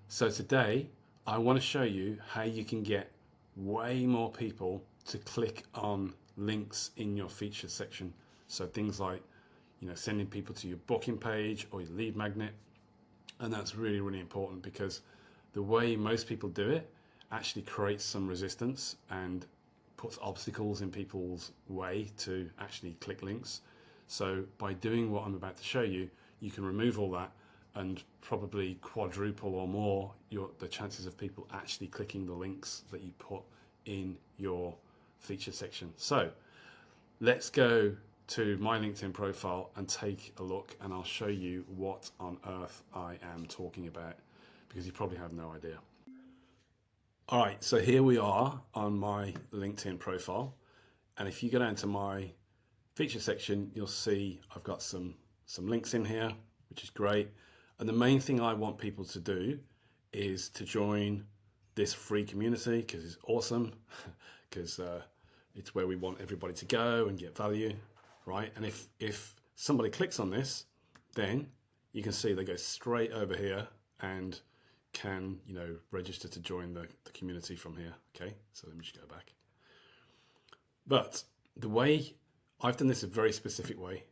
So today I want to show you how you can get way more people to click on links in your featured section. So things like, sending people to your booking page or your lead magnet. And that's really, really important because the way most people do it actually creates some resistance and puts obstacles in people's way to actually click links. So by doing what I'm about to show you, you can remove all that and probably quadruple or more the chances of people actually clicking the links that you put in your featured section. So let's go to my LinkedIn profile and take a look, and I'll show you what on earth I am talking about because you probably have no idea. All right, so here we are on my LinkedIn profile, and if you go down to my feature section, you'll see I've got some links in here, which is great. And the main thing I want people to do is to join this free community because it's awesome, because it's where we want everybody to go and get value, right? And if somebody clicks on this, then you can see they go straight over here and can register to join the community from here. Okay, so let me just go back. But the way I've done this a very specific way,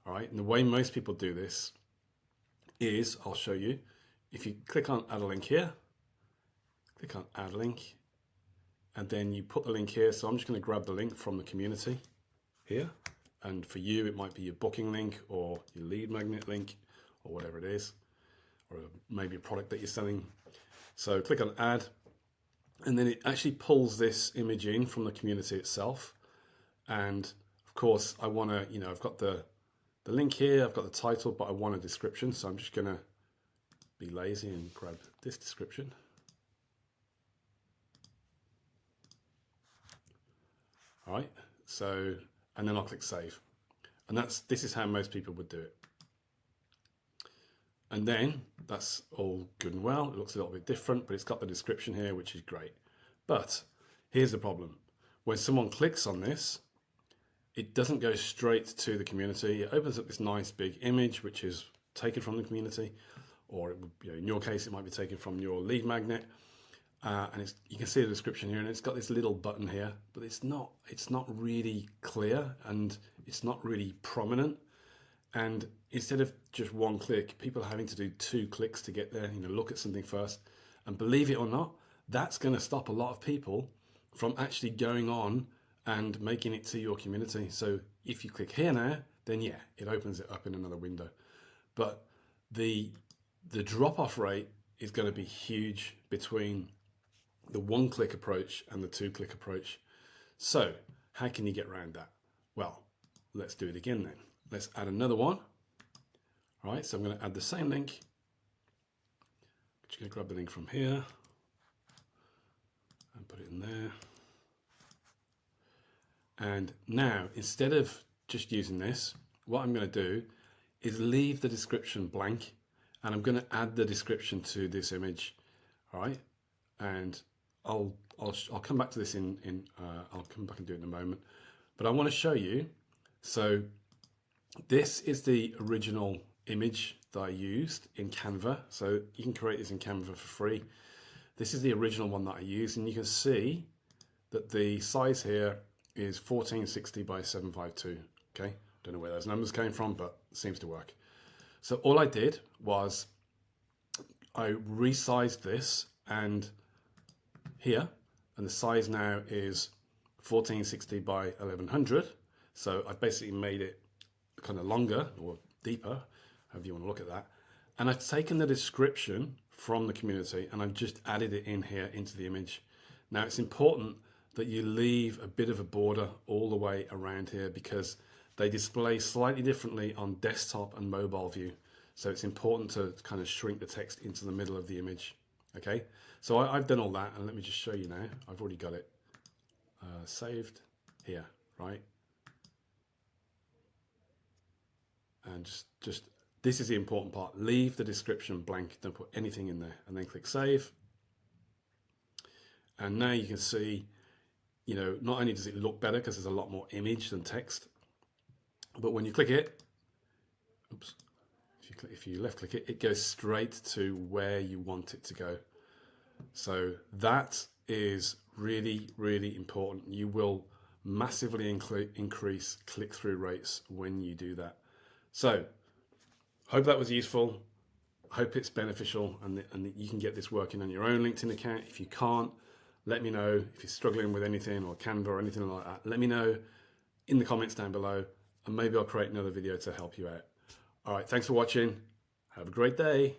all right? And the way most people do this is, I'll show you. If you click on add a link here, click on add link, and then you put the link here. So I'm just going to grab the link from the community here. And for you, it might be your booking link or your lead magnet link or whatever it is, or maybe a product that you're selling. So click on add, and then it actually pulls this image in from the community itself. And of course, I want to, I've got the link here, I've got the title, but I want a description. So I'm just going to be lazy and grab this description. All right, so, and then I'll click save. And this is how most people would do it. And then that's all good and well. It looks a little bit different, but it's got the description here, which is great. But here's the problem. When someone clicks on this, it doesn't go straight to the community. It opens up this nice big image, which is taken from the community, or it would, in your case, it might be taken from your lead magnet. And you can see the description here, and it's got this little button here, but it's not really clear, and it's not really prominent. And instead of just one click, people are having to do 2 clicks to get there, look at something first. And believe it or not, that's going to stop a lot of people from actually going on and making it to your community. So if you click here now, then yeah, it opens it up in another window. But the drop-off rate is going to be huge between the 1-click approach and the 2-click approach. So how can you get around that? Well, let's do it again then. Let's add another one. All right, so I'm going to add the same link. Just going to grab the link from here and put it in there. And now, instead of just using this, what I'm going to do is leave the description blank, and I'm going to add the description to this image. All right, and I'll come back to this I'll come back and do it in a moment. But I want to show you. So this is the original image that I used in Canva. So you can create this in Canva for free. This is the original one that I used, and you can see that the size here is 1460 by 752. Okay, don't know where those numbers came from, but it seems to work. So all I did was I resized this, and here, and the size now is 1460 by 1100. So I basically made it kind of longer or deeper, however you want to look at that. And I've taken the description from the community and I've just added it in here into the image. Now it's important that you leave a bit of a border all the way around here because they display slightly differently on desktop and mobile view. So it's important to kind of shrink the text into the middle of the image. Okay, so I've done all that, and let me just show you now. I've already got it saved here, right? And just this is the important part. Leave the description blank. Don't put anything in there, and then click save. And now you can see, not only does it look better because there's a lot more image than text, but when you click it, oops, if if you left click it, it goes straight to where you want it to go. So that is really, really important. You will massively increase click-through rates when you do that. So hope that was useful. Hope it's beneficial and that you can get this working on your own LinkedIn account. If you can't, let me know. If you're struggling with anything or Canva or anything like that, let me know in the comments down below, and maybe I'll create another video to help you out. All right, thanks for watching. Have a great day.